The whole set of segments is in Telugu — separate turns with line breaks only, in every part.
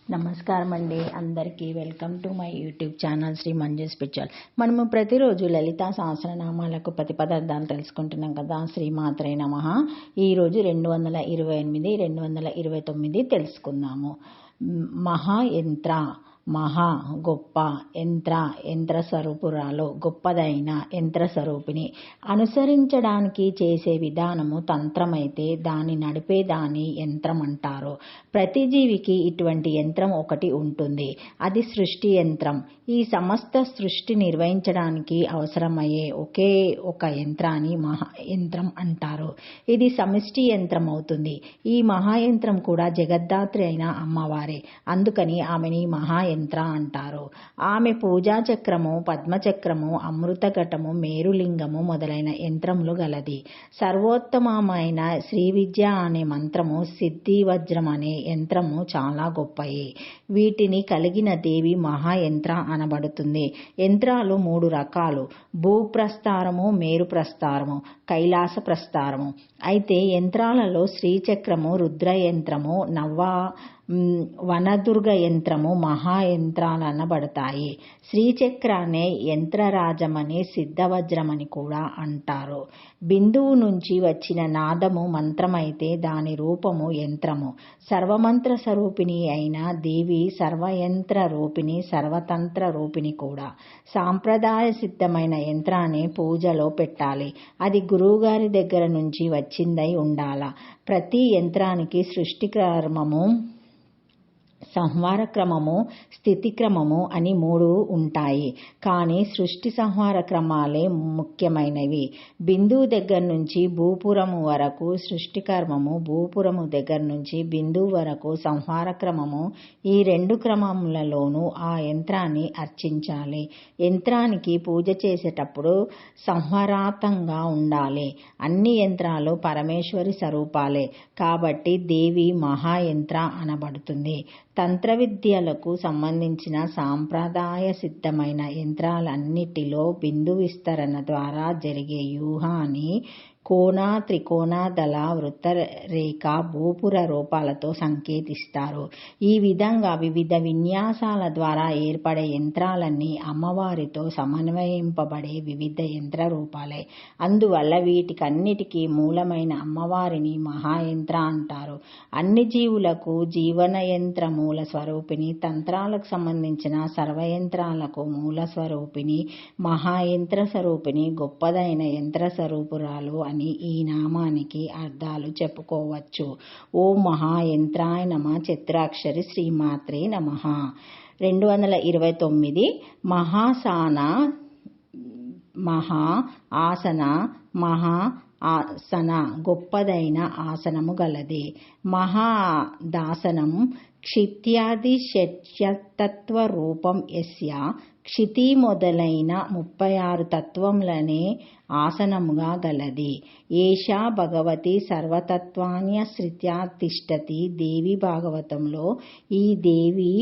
నమస్కారం అండి. అందరికీ welcome to my YouTube channel Shri Manju spiritual. మనము ప్రతిరోజు లలితా సహస్రనామాలకు పదార్థాలు తెలుసుకుంటున్నాం కదా. శ్రీమాత్రే నమః. ఈరోజు 228, 229 తెలుసుకుందాము. మహాయంత్ర, మహా గొప్ప, యంత్ర స్వరూపురాలు, గొప్పదైన యంత్ర స్వరూపిణి. అనుసరించడానికి చేసే విధానము తంత్రమైతే దాన్ని నడిపేదాన్ని యంత్రం అంటారు. ప్రతి జీవికి ఇటువంటి యంత్రం ఒకటి ఉంటుంది. అది సృష్టి యంత్రం. ఈ సమస్త సృష్టి నిర్వహించడానికి అవసరమయ్యే ఒకే ఒక యంత్రాన్ని మహాయంత్రం అంటారు. ఇది సమిష్టి యంత్రం అవుతుంది. ఈ మహాయంత్రం కూడా జగద్ధాత్రి అయిన అమ్మవారే. అందుకని ఆమెని మహాయంత్ర అంటారు. ఆమె పూజా చక్రము, పద్మచక్రము, అమృత ఘటము, మేరులింగము మొదలైన యంత్రములు గలది. సర్వోత్తమమైన శ్రీ విద్య అనే మంత్రము, సిద్ధి వజ్రం అనే యంత్రము చాలా గొప్పయి. వీటిని కలిగిన దేవి మహాయంత్ర అనబడుతుంది. యంత్రాలు 3 రకాలు: భూప్రస్థారము, మేరు ప్రస్థారము, కైలాస ప్రస్థారము. అయితే యంత్రాలలో శ్రీచక్రము, రుద్రయంత్రము, వనదుర్గ యంత్రము మహాయంత్రాలనబడతాయి. శ్రీచక్రాన్ని యంత్రరాజమని, సిద్ధవజ్రమని కూడా అంటారు. బిందువు నుంచి వచ్చిన నాదము మంత్రమైతే దాని రూపము యంత్రము. సర్వమంత్ర స్వరూపిణి అయిన దేవి సర్వయంత్ర రూపిణి, సర్వతంత్ర రూపిణి కూడా. సాంప్రదాయ సిద్ధమైన యంత్రాన్ని పూజలో పెట్టాలి. అది గురువుగారి దగ్గర నుంచి వచ్చిందై ఉండాల. ప్రతి యంత్రానికి సృష్టి క్రమము, సంహార క్రమము, స్థితి క్రమము అని 3 ఉంటాయి. కానీ సృష్టి సంహార క్రమాలే ముఖ్యమైనవి. బిందువు దగ్గర నుంచి భూపురము వరకు సృష్టి క్రమము, భూపురము దగ్గర నుంచి బిందువు వరకు సంహార క్రమము. ఈ 2 క్రమములలోనూ ఆ యంత్రాన్ని అర్చించాలి. యంత్రానికి పూజ చేసేటప్పుడు సంహారాతంగా ఉండాలి. అన్ని యంత్రాలు పరమేశ్వరి స్వరూపాలే కాబట్టి దేవి మహాయంత్ర అనబడుతుంది. తంత్ర విద్యలకు సంబంధించిన సాంప్రదాయ సిద్ధమైన యంత్రాలన్నిటిలో బిందు విస్తరణ ద్వారా జరిగే వ్యూహాన్ని కోణ, త్రికోణ, దళ, వృత్తరేఖ, భూపుర రూపాలతో సంకేతిస్తారు. ఈ విధంగా వివిధ విన్యాసాల ద్వారా ఏర్పడే యంత్రాలన్నీ అమ్మవారితో సమన్వయింపబడే వివిధ యంత్ర రూపాలే. అందువల్ల వీటికన్నిటికీ మూలమైన అమ్మవారిని మహాయంత్ర అంటారు. అన్ని జీవులకు జీవన యంత్ర మూల స్వరూపిణి, తంత్రాలకు సంబంధించిన సర్వయంత్రాలకు మూల స్వరూపిణి, మహాయంత్ర స్వరూపిణి, గొప్పదైన యంత్ర స్వరూపురాలు అని ఈ నామానికి అర్థాలు చెప్పుకోవచ్చు. ఓం మహాయంత్రాయ నమః. చతురాక్షరి శ్రీమాత్రే నమః. 229 మహాసాన, మహా ఆసన, మహా ఆసన గొప్పదైన ఆసనము గలది. మహాదాసనం క్షిత్యాది షట్తత్వ రూపం యస్య. క్షితి మొదలైన 36 తత్వములనే ఆసనముగా గలది. ఏషా భగవతి సర్వతత్వాన్యాశ్రిత్య తిష్టతి. దేవి భాగవతంలో ఈ దేవి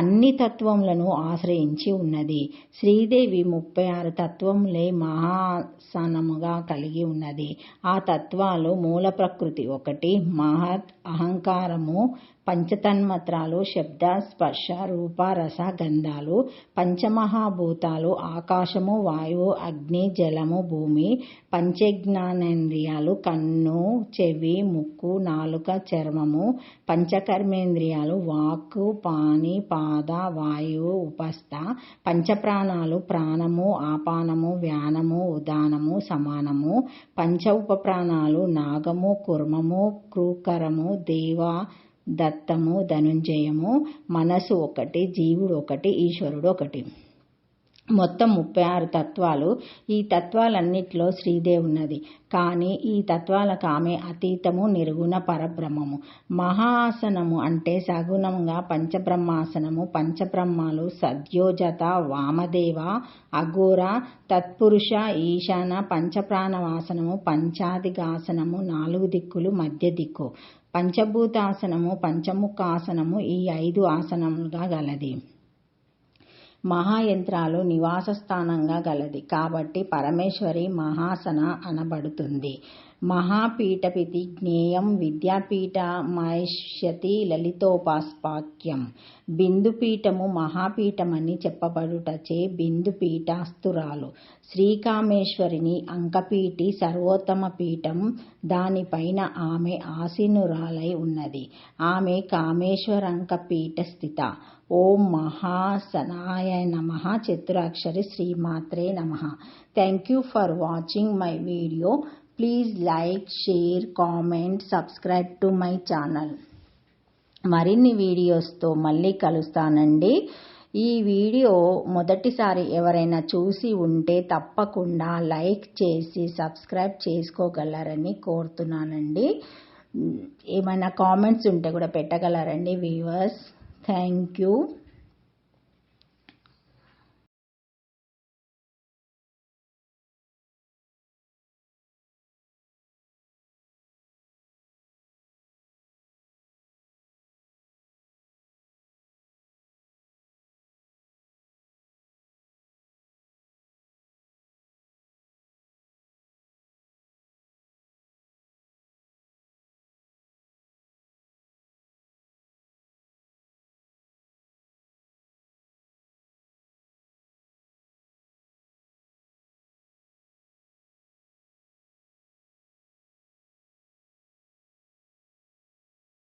అన్ని తత్వములను ఆశ్రయించి ఉన్నది. శ్రీదేవి 36 తత్వములే మహాసనముగా కలిగి ఉన్నది. ఆ తత్వాలు మూల ప్రకృతి 1, మహత్ అహంకారము, పంచతన్మాత్రాలు శబ్ద, స్పర్శ, రూప, రస, గంధాలు, పంచమహాభూతాలు ఆకాశము, వాయువు, అగ్ని, జలము, భూమి, పంచజ్ఞానేంద్రియాలు కన్ను, చెవి, ముక్కు, నాలుక, చర్మము, పంచకర్మేంద్రియాలు వాక్కు, పాణి, పాద, వాయువు, ఉపస్థ, పంచప్రాణాలు ప్రాణము, ఆపానము, వ్యానము, ఉదానము, సమానము, పంచ ఉపప్రాణాలు నాగము, కుర్మము, క్రూకరము, దేవ, దత్తము, ధనుంజయము, మనసు 1, జీవుడు 1, ఈశ్వరుడు 1. మొత్తం 36 తత్వాలు. ఈ తత్వాలన్నిటిలో శ్రీదేవి ఉన్నది. కానీ ఈ తత్వాలకు ఆమె అతీతము, నిర్గుణ పరబ్రహ్మము. మహాసనము అంటే సగుణంగా పంచబ్రహ్మాసనము. పంచబ్రహ్మాలు సద్యోజత, వామదేవ, అఘోర, తత్పురుష, ఈశాన, పంచప్రాణవాసనము, పంచాదిగాసనము, 4 దిక్కులు, మధ్య దిక్కు, పంచభూతాసనము, పంచముఖాసనము ఈ 5 ఆసనములుగా గలది. మహాయంత్రాలు నివాస స్థానంగా గలది కాబట్టి పరమేశ్వరి మహాసన అనబడుతుంది. మహాపీఠమితి జ్ఞేయం విద్యాపీఠమయస్యతి లలితోపాస్పాక్యం. బిందుపీఠము మహాపీఠమని చెప్పబడుటచే బిందుపీఠాస్తురాలు. శ్రీకామేశ్వరిని అంకపీఠి సర్వోత్తమ పీఠం. దానిపైన ఆమె ఆసీనురాలై ఉన్నది. ఆమె కామేశ్వరంకపీఠ స్థిత. ఓం మహాసనాయ నమః. చతురాక్షరి శ్రీమాత్రే నమః. Thank you for watching my video. Please like, share, comment, subscribe to my channel. మరిన్ని వీడియోస్తో మళ్ళీ కలుస్తానండి. ఈ వీడియో మొదటిసారి ఎవరైనా చూసి ఉంటే తప్పకుండా లైక్ చేసి సబ్స్క్రైబ్ చేసుకోగలరని కోరుతున్నానండి. ఏమైనా కామెంట్స్ ఉంటే కూడా పెట్టగలరండి వ్యూవర్స్. Thank you.